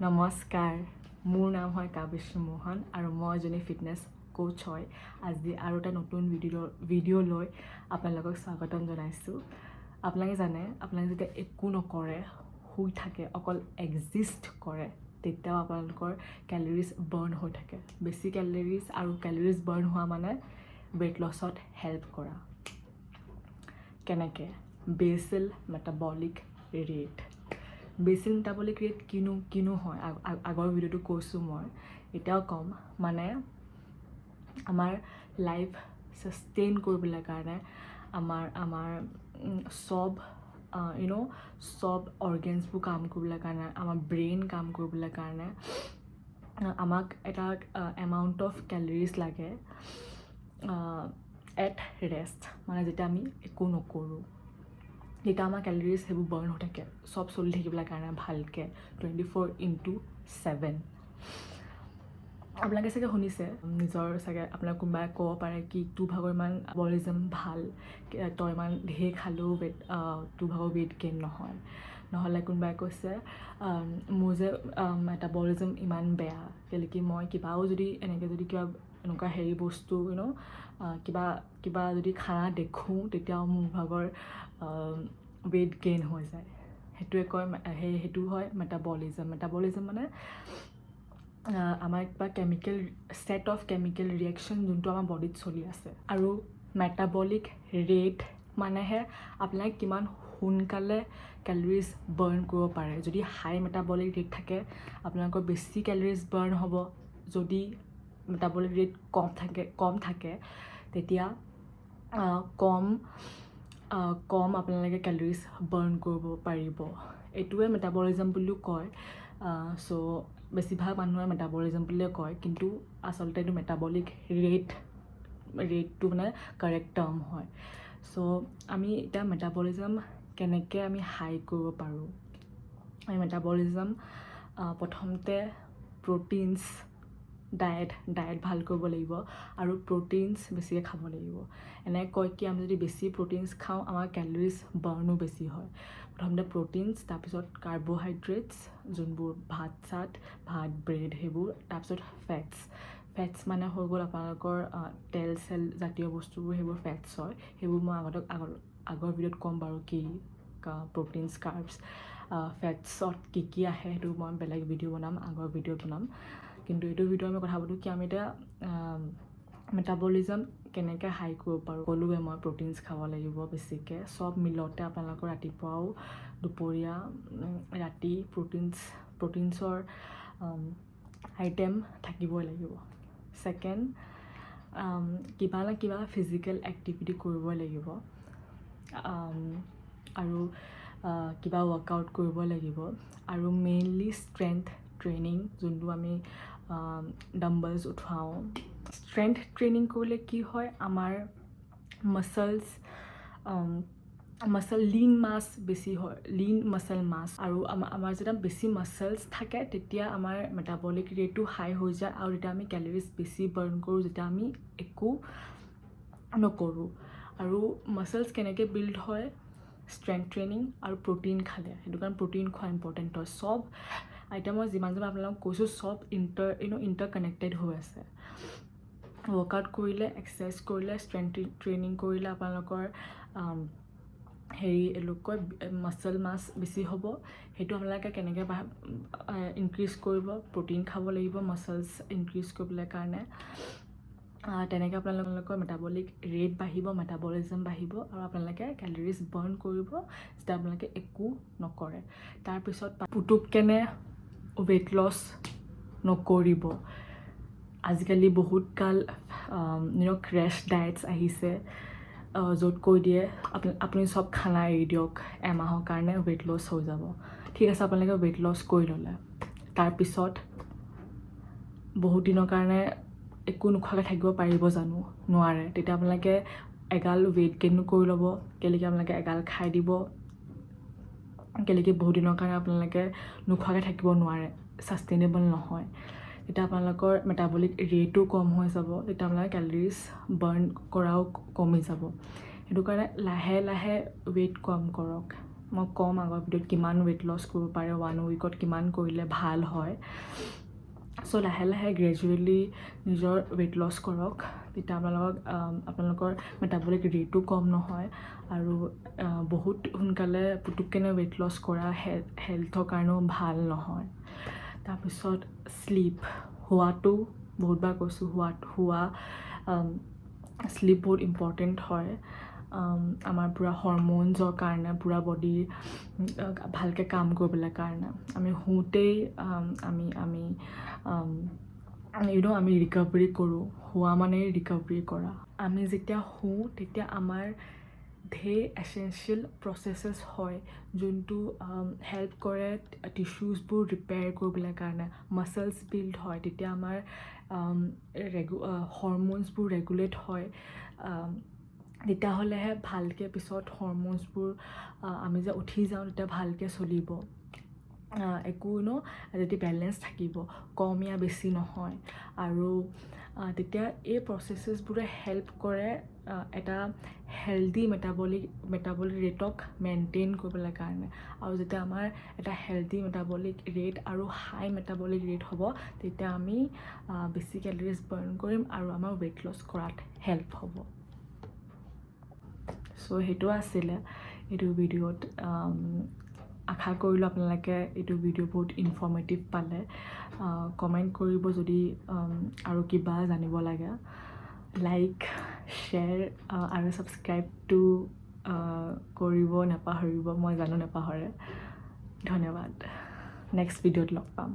নমস্কাৰ, মোৰ নাম হয় কাব্যশ্ৰী মোহন আৰু মই এজনী ফিটনেছ কোচ হয়। আজি আৰু এটা নতুন ভিডিঅ' লৈ আপোনালোকক স্বাগতম জনাইছোঁ। আপোনালোকে জানে, আপোনালোকে যেতিয়া একো নকৰে, শুই থাকে, অকল এক্সিষ্ট কৰে, তেতিয়াও আপোনালোকৰ কেলৰিজ বাৰ্ণ হৈ থাকে। বেছি কেলৰিজ আৰু কেলৰিজ বাৰ্ণ হোৱা মানে ৱেইট লছত হেল্প কৰা। কেনেকৈ? Basil metabolic rate. Basil metabolic rate কিনো হয়, আগৰ ভিডিঅ'টো কৈছোঁ মই, এতিয়াও ক'ম। মানে আমাৰ লাইফ ছাষ্টেইন কৰিবলৈ কাৰণে আমাৰ চব চব অৰ্গেনছবোৰ কাম কৰিবলৈ কাৰণে, আমাৰ ব্ৰেইন কাম কৰিবলৈ কাৰণে আমাক এটা এমাউণ্ট অফ কেলৰিজ লাগে এট ৰেষ্ট, মানে যেতিয়া আমি একো নকৰোঁ, তেতিয়া আমাৰ কেলৰিজ সেইবোৰ বাৰ্ণ হৈ থাকে, চব চলি থাকিবলৈ কাৰণে ভালকৈ 24/7। আপোনালোকে চাগে শুনিছে, নিজৰ চাগে আপোনাক কোনোবাই ক'ব পাৰে কি তোৰ ভাগৰ ইমান মেটাবলিজম ভাল, তই ইমান ঢেৰ খালেও তোৰ ভাগৰ ৱেইট গেইন নহয়। নহ'লে কোনোবাই কৈছে মোৰ যে মেটাবলিজম ইমান বেয়া, কেলেকি মই কিবাও যদি এনেকৈ যদি কিবা এনেকুৱা হেৰি বস্তু কিবা যদি খানা দেখোঁ, তেতিয়াও মোৰ ভাগৰ ৱেইট গেইন হৈ যায়। সেইটোৱে কয়, সেইটো হয় মেটাবলিজম। মেটাবলিজম মানে আমাৰ কিবা ছেট অফ কেমিকেল ৰিয়েকশ্যন যোনটো আমাৰ বডিত চলি আছে। আৰু মেটাবলিক ৰেট মানেহে আপোনাক কিমান সোনকালে কেলৰিজ বাৰ্ণ কৰিব পাৰে। যদি হাই মেটাবলিক ৰেট থাকে, আপোনালোকৰ বেছি কেলৰিজ বাৰ্ণ হ'ব। যদি মেটাবলিক ৰেট কম থাকে তেতিয়া কম আপোনালোকে কেলৰিজ বাৰ্ণ কৰিব পাৰিব। এইটোৱে মেটাবলিজম বুলিও কয়। চ' বেছিভাগ মানুহে মেটাবলিজম বুলিয়ে কয়, কিন্তু আচলতে এইটো মেটাবলিক ৰেটটো মানে কাৰেক্ট টাৰ্ম হয়। চ' আমি এতিয়া মেটাবলিজম কেনেকৈ আমি হাই কৰিব পাৰোঁ। আমি মেটাবলিজম প্ৰথমতে প্ৰ'টিনছ ডায়েট ভাল কৰিব লাগিব আৰু প্ৰ'টিনছ বেছিকৈ খাব লাগিব। এনেকৈ কয় কি আমি যদি বেছি প্ৰ'টিনছ খাওঁ, আমাৰ কেলৰিজ বাৰ্ণো বেছি হয়। প্ৰথমতে প্ৰ'টিনছ, তাৰপিছত কাৰ্বহাইড্ৰেটছ, যোনবোৰ ভাত, ব্ৰেড, সেইবোৰ, তাৰপিছত ফেটছ মানে হৈ গ'ল আপোনালোকৰ তেল চেল জাতীয় বস্তুবোৰ, সেইবোৰ ফেটছ হয়। সেইবোৰ মই আগৰ ভিডিঅ'ত ক'ম বাৰু, কি প্ৰ'টিনছ, কাৰ্বছ, ফেটছত কি আহে, সেইটো মই বেলেগ ভিডিঅ' বনাম, আগৰ ভিডিঅ'ত বনাম। কিন্তু এইটো ভিডিঅ' আমি কথা পাতোঁ কি আমি এতিয়া মেটাবলিজম কেনেকৈ হাই কৰিব পাৰোঁ। ক'লোৱে মই প্ৰ'টিনছ খাব লাগিব বেছিকৈ, চব মিলতে আপোনালোকৰ ৰাতিপুৱাও দুপৰীয়া ৰাতি প্ৰ'টিনছৰ আইটেম থাকিবই লাগিব। ছেকেণ্ড, কিবা না কিবা ফিজিকেল এক্টিভিটি কৰিবই লাগিব আৰু কিবা ৱৰ্কআউট কৰিব লাগিব। আৰু মেইনলি ষ্ট্ৰেংথ ট্ৰেইনিং, যোনটো আমি ডাম্বলছ উঠাওঁ। ষ্ট্ৰেংথ ট্ৰেইনিং কৰিলে কি হয়, আমাৰ লিন মাছ বেছি হয়, লিন মাছল মাছ। আৰু আমাৰ যেতিয়া বেছি মাছলছ থাকে, তেতিয়া আমাৰ মেটাবলিক ৰেটটো হাই হৈ যায় আৰু তেতিয়া আমি কেলৰিজ বেছি বাৰ্ণ কৰোঁ, যেতিয়া আমি একো নকৰোঁ। আৰু মাছলছ কেনেকৈ বিল্ড হয়, ষ্ট্ৰেংথ ট্ৰেইনিং আৰু প্ৰ'টিন খালে। সেইটো কাৰণে প্ৰ'টিন খোৱা ইম্পৰ্টেণ্ট হয়। চব আইটেম মই যিমান আপোনালোকক কৈছোঁ, চব ইণ্টাৰ কানেক্টেড হৈ আছে। ৱৰ্কআউট কৰিলে, এক্সাৰচাইজ কৰিলে, ষ্ট্ৰেংথ ট্ৰেইনিং কৰিলে আপোনালোকৰ মাছল মাছ বেছি হ'ব। সেইটো আপোনালোকে কেনেকৈ ইনক্ৰিজ কৰিব, প্ৰ'টিন খাব লাগিব মাছলছ ইনক্ৰিজ কৰিবলৈ কাৰণে। তেনেকৈ আপোনালোকৰ মেটাবলিক ৰেট বাঢ়িব, মেটাবলিজম বাঢ়িব আৰু আপোনালোকে কেলৰিজ বাৰ্ণ কৰিব, যেতিয়া আপোনালোকে একো নকৰে। তাৰপিছত পুতুককেনে ৱেইট লছ নকৰিব। আজিকালি বহুত ক্ৰেছ ডায়েটছ আহিছে, য'ত কৈ দিয়ে আপুনি চব খানা এৰি দিয়ক, এমাহৰ কাৰণে ৱেইট লছ হৈ যাব। ঠিক আছে, আপোনালোকে ৱেইট লছ কৰি ল'লে, তাৰপিছত বহুত দিনৰ কাৰণে একো নোখোৱাকৈ থাকিব পাৰিব জানো? নোৱাৰে। তেতিয়া আপোনালোকে এগাল ৱেইট গেইনো কৰি ল'ব, কেলেকি আপোনালোকে এগাল খাই দিব, কেলেকি বহুত দিনৰ কাৰণে আপোনালোকে নোখোৱাকৈ থাকিব নোৱাৰে, ছাষ্টেইনেবল নহয়। তেতিয়া আপোনালোকৰ মেটাবলিক ৰেটো কম হৈ যাব, তেতিয়া আপোনালোকে কেলৰিজ বাৰ্ণ কৰাও কমি যাব। সেইটো কাৰণে লাহে লাহে ৱেইট কম কৰক। মই ক'ম আগৰ ভিডিঅ'ত কিমান ৱেইট লছ কৰিব পাৰে 1 উইকত কিমান কৰিলে ভাল হয় চ' লাহে লাহে গ্ৰেজুৱেলি নিজৰ ৱেইট লছ কৰক তেতিয়া আপোনালোকৰ মেটাবলিক ৰেটো কম নহয় আৰু বহুত সোনকালে পুতুককেনে ৱেইট লছ কৰা হেল্থৰ কাৰণেও ভাল নহয় তাৰপিছত শোৱাটো বহুতবাৰ কৈছোঁ শ্লিপ বহুত ইম্পৰ্টেণ্ট হয় আমাৰ পূৰা হৰম'নছৰ কাৰণে পূৰা বডিৰ ভালকৈ কাম কৰিবলৈ কাৰণে আমি শুওঁতেই আমি ৰিকভাৰী কৰোঁ শোৱা মানে ৰিকভাৰী কৰা আমি যেতিয়া শুওঁ তেতিয়া আমাৰ ধেৰ এচেঞ্চিয়েল প্ৰচেছেছ হয় যোনটো হেল্প কৰে টিচুজবোৰ ৰিপেয়াৰ কৰিবলৈ কাৰণে মাছলছ বিল্ড হয় তেতিয়া আমাৰ হৰম'নছবোৰ ৰেগুলেট হয় তেতিয়াহ'লেহে ভালকৈ পিছত হৰম'নছবোৰ আমি যে উঠি যাওঁ তেতিয়া ভালকৈ চলিব একো যদি বেলেঞ্চ থাকিব কমীয়া বেছি নহয় আৰু তেতিয়া এই প্ৰচেছেছবোৰে হেল্প কৰে এটা হেল্ডি মেটাবলিক ৰেটক মেইনটেইন কৰিবলৈ কাৰণে আৰু যেতিয়া আমাৰ এটা হেল্ডি মেটাবলিক ৰেট আৰু হাই মেটাবলিক ৰেট হ'ব তেতিয়া আমি বেছি কেলৰিজ বাৰ্ণ কৰিম আৰু আমাৰ ৱেইট লছ কৰাত হেল্প হ'ব চ' সেইটো আছিলে এইটো ভিডিঅ'ত আশা কৰিলোঁ আপোনালোকে এইটো ভিডিঅ' বহুত ইনফৰ্মেটিভ পালে কমেণ্ট কৰিব যদি আৰু কিবা জানিব লাগে লাইক শ্বেয়াৰ আৰু ছাবস্ক্ৰাইবটো কৰিব নাপাহৰিব মই জানো নাপাহৰে ধন্যবাদ নেক্সট ভিডিঅ'ত লগ পাম